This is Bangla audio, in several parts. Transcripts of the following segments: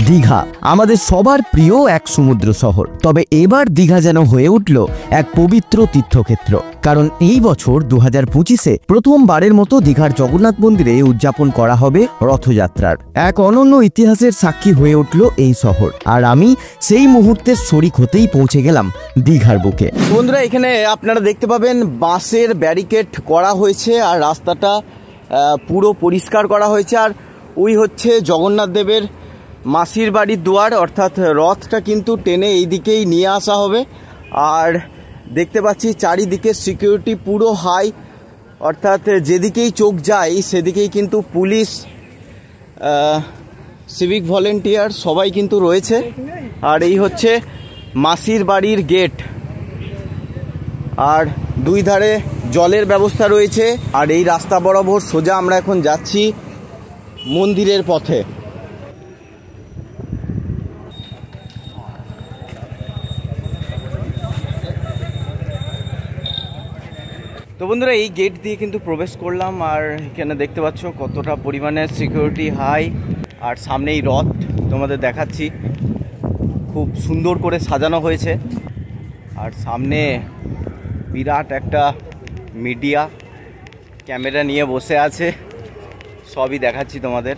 দীঘা আমাদের সবার প্রিয় এক সমুদ্র শহর। তবে এবার দীঘা যেন হয়ে উঠল এক পবিত্র তীর্থক্ষেত্র। কারণ এই বছর 2025-এ প্রথমবারের মতো দীঘার জগন্নাথ মন্দিরে উদযাপন করা হবে রথযাত্রার এক অনন্য ইতিহাসের সাক্ষী হয়ে উঠল এই শহর। আর আমি সেই মুহূর্তের শরিক হতেই পৌঁছে গেলাম দীঘার বুকে। বন্ধুরা, এখানে আপনারা দেখতে পাবেন বাঁশের ব্যারিকেড করা হয়েছে আর রাস্তাটা পুরো পরিষ্কার করা হয়েছে। আর ওই হচ্ছে জগন্নাথ দেবের মাসির বাড়ির দুয়ার, অর্থাৎ রথটা কিন্তু টেনে এই দিকেই নিয়ে আসা হবে। আর দেখতে পাচ্ছি চারিদিকে সিকিউরিটি পুরো হাই, অর্থাৎ যেদিকেই চোখ যায় সেদিকেই কিন্তু পুলিশ, সিভিক ভলেন্টিয়ার সবাই কিন্তু রয়েছে। আর এই হচ্ছে মাসির বাড়ির গেট, আর দুই ধারে জলের ব্যবস্থা রয়েছে। আর এই রাস্তা বরাবর সোজা আমরা এখন যাচ্ছি মন্দিরের পথে। তো বন্ধুরা, এই গেট দিয়ে কিন্তু প্রবেশ করলাম। আর এখানে দেখতে পাচ্ছ কতটা পরিমাণে সিকিউরিটি হাই। আর সামনেই রথ তোমাদের দেখাচ্ছি, খুব সুন্দর করে সাজানো হয়েছে। আর সামনে বিরাট একটা মিডিয়া ক্যামেরা নিয়ে বসে আছে, সবই দেখাচ্ছি তোমাদের।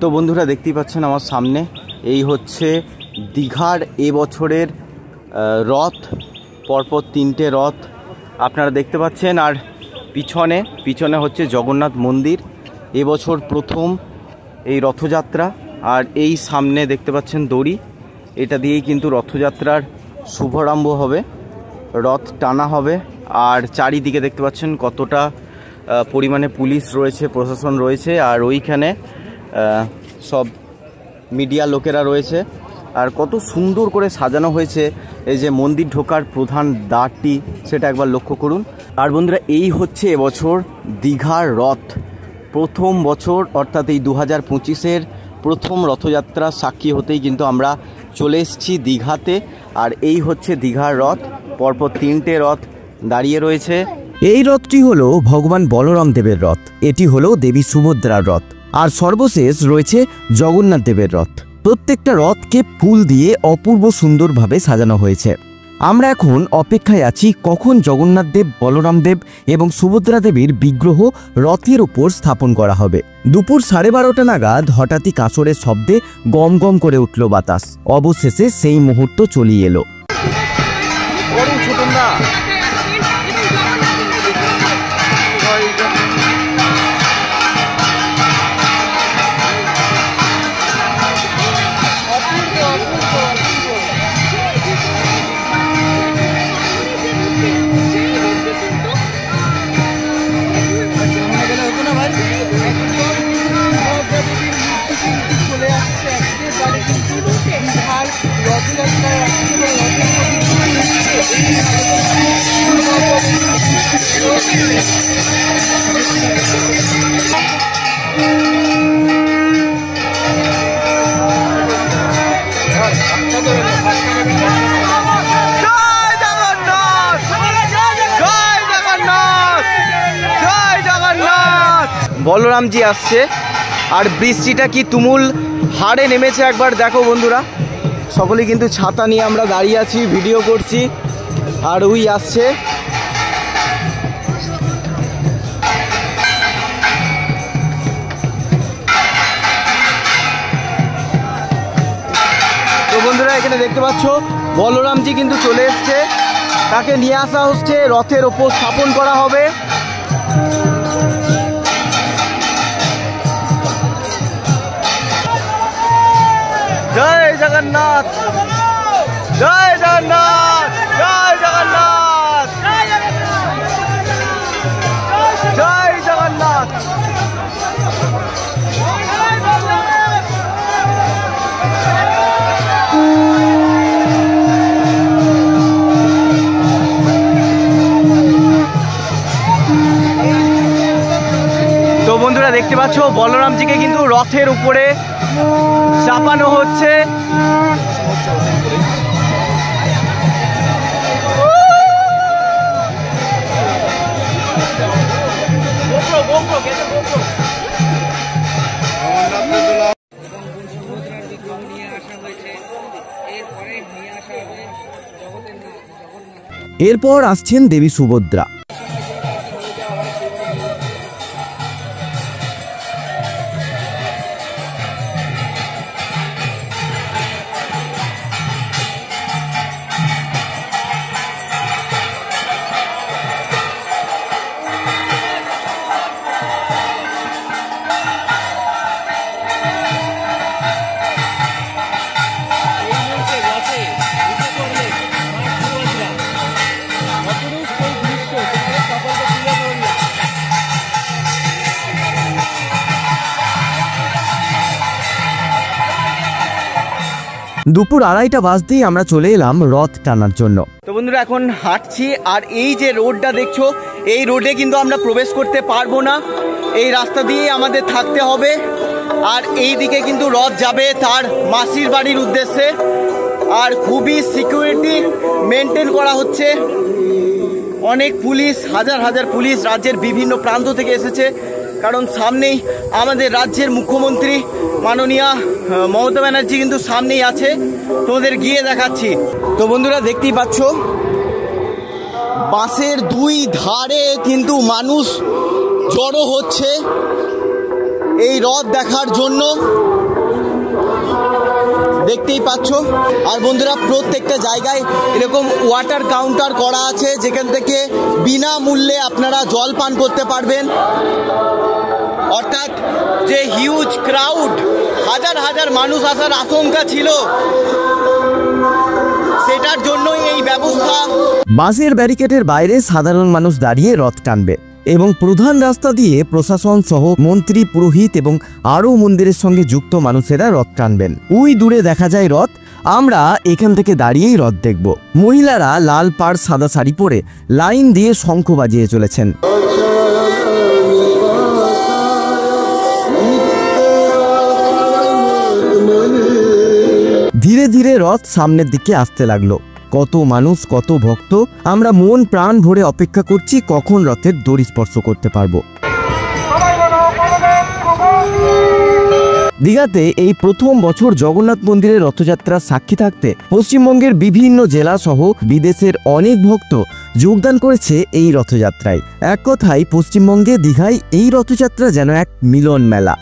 তো বন্ধুরা, দেখতেই পাচ্ছেন আমার সামনে এই হচ্ছে দীঘার এবছরের রথ। পরপর 3টে রথ আপনারা দেখতে পাচ্ছেন। আর পিছনে হচ্ছে জগন্নাথ মন্দির, এবছর প্রথম এই রথযাত্রা। আর এই সামনে দেখতে পাচ্ছেন দড়ি, এটা দিয়েই কিন্তু রথযাত্রার শুভারম্ভ হবে, রথ টানা হবে। আর চারিদিকে দেখতে পাচ্ছেন কতটা পরিমাণে পুলিশ রয়েছে, প্রশাসন রয়েছে। আর ওইখানে সব মিডিয়া লোকেরা রয়েছে। আর কত সুন্দর করে সাজানো হয়েছে এই যে মন্দির ঢোকার প্রধান দ্বারটি, সেটা একবার লক্ষ্য করুন। আর বন্ধুরা, এই হচ্ছে এবছর দীঘার রথ, প্রথম বছর, অর্থাৎ এই 2025-এর প্রথম রথযাত্রা সাক্ষী হতেই কিন্তু আমরা চলে এসেছি দীঘাতে। আর এই হচ্ছে দীঘার রথ, পরপর 3টে রথ দাঁড়িয়ে রয়েছে। এই রথটি হলো ভগবান বলরাম দেবের রথ, এটি হলো দেবী সুভদ্রার রথ, আর সর্বশেষ রয়েছে জগন্নাথ দেবের রথ। প্রত্যেকটা রথকে ফুল দিয়ে অপূর্ব সুন্দরভাবে সাজানো হয়েছে। আমরা এখন অপেক্ষায় আছি কখন জগন্নাথ দেব, বলরাম দেব এবং সুভদ্রা দেবীর বিগ্রহ রথের উপর স্থাপন করা হবে। দুপুর 12:30 নাগাদ হঠাৎই কাঁসরের শব্দে গম গম করে উঠল বাতাস। অবশেষে সেই মুহূর্ত চলিয়ে এলো। বলরামজি আসছে, আর বৃষ্টিটা কি তুমুল হাড়ে নেমেছে একবার দেখো বন্ধুরা। সকলেই কিন্তু ছাতা নিয়ে আমরা দাঁড়িয়ে আছি, ভিডিও করছি। আর ওই আসছে, তো বন্ধুরা এখানে দেখতে পাচ্ছ বলরামজি কিন্তু চলে এসছে, তাকে নিয়ে আসা হচ্ছে, রথের ওপর স্থাপন করা হবে। জয় জগন্নাথ, জয় জগন্নাথ, জয় জগন্নাথ, জয় জগন্নাথ। তো বন্ধুরা দেখতে পাচ্ছ বলরামজিকে কিন্তু রথের উপরে চাপানো হচ্ছে। এরপর আসছেন দেবী সুভদ্রা। দুপুর 2:30 বাজতেই আমরা চলে এলাম রথ টানার জন্য। তো বন্ধুরা এখন হাঁটছি, আর এই যে রোডটা দেখছো, এই রোডে কিন্তু আমরা প্রবেশ করতে পারবো না, এই রাস্তা দিয়ে আমাদের থাকতে হবে। আর এই দিকে কিন্তু রথ যাবে তার মাসির বাড়ির উদ্দেশ্যে, আর খুবই সিকিউরিটি মেনটেন করা হচ্ছে। অনেক পুলিশ, হাজার হাজার পুলিশ রাজ্যের বিভিন্ন প্রান্ত থেকে এসেছে, কারণ সামনেই আমাদের রাজ্যের মুখ্যমন্ত্রী মাননীয়া মমতা ব্যানার্জি কিন্তু সামনেই আছে, তোমাদের গিয়ে দেখাচ্ছি। তো বন্ধুরা দেখতেই পাচ্ছ বাসের দুই ধারে কিন্তু মানুষ জড়ো হচ্ছে এই রথ দেখার জন্য, দেখতেই পাচ্ছ। আর বন্ধুরা প্রত্যেকটা জায়গায় এরকম ওয়াটার কাউন্টার করা আছে, যেখান থেকে বিনামূল্যে আপনারা জল পান করতে পারবেন। অর্থাৎ যে হিউজ ক্রাউড, হাজার হাজার মানুষ আসার আশঙ্কা ছিল, সেটার জন্যই এই ব্যবস্থা। বাসের ব্যারিকেডের বাইরে সাধারণ মানুষ দাঁড়িয়ে রথ টানবে এবং প্রধান রাস্তা দিয়ে প্রশাসন সহ মন্ত্রী, পুরোহিত এবং আরও মন্দিরের সঙ্গে যুক্ত মানুষেরা রথ টানবেন। ওই দূরে দেখা যায় রথ, আমরা এখান থেকে দাঁড়িয়েই রথ দেখব। মহিলারা লাল পাড় সাদা শাড়ি পরে লাইন দিয়ে শঙ্খ বাজিয়ে চলেছেন। ধীরে ধীরে রথ সামনের দিকে আসতে লাগলো। কত মানুষ, কত ভক্ত, আমরা মন প্রাণ ভরে অপেক্ষা করছি কখন রথের দড়ি স্পর্শ করতে পারবো। দীঘাতে এই প্রথম বছর জগন্নাথ মন্দিরের রথযাত্রার সাক্ষী থাকতে পশ্চিমবঙ্গের বিভিন্ন জেলা সহ বিদেশের অনেক ভক্ত যোগদান করেছে এই রথযাত্রায়। এক কথায় পশ্চিমবঙ্গে দীঘায় এই রথযাত্রা যেন এক মিলন মেলা।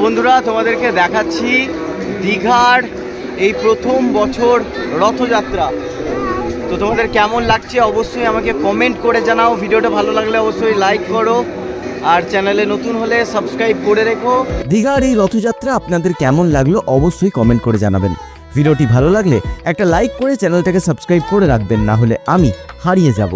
বন্ধুরা তোমাদেরকে দেখাচ্ছি দীঘার এই প্রথম বছর রথযাত্রা। তো তোমাদের কেমন লাগছে অবশ্যই আমাকে কমেন্ট করে জানাও। ভিডিওটা ভালো লাগলে অবশ্যই লাইক করো, আর চ্যানেলে নতুন হলে সাবস্ক্রাইব করে রেখো। দীঘার এই রথযাত্রা আপনাদের কেমন লাগলো অবশ্যই কমেন্ট করে জানাবেন। ভিডিওটি ভালো লাগলে একটা লাইক করে চ্যানেলটাকে সাবস্ক্রাইব করে রাখবেন, না হলে আমি হারিয়ে যাব।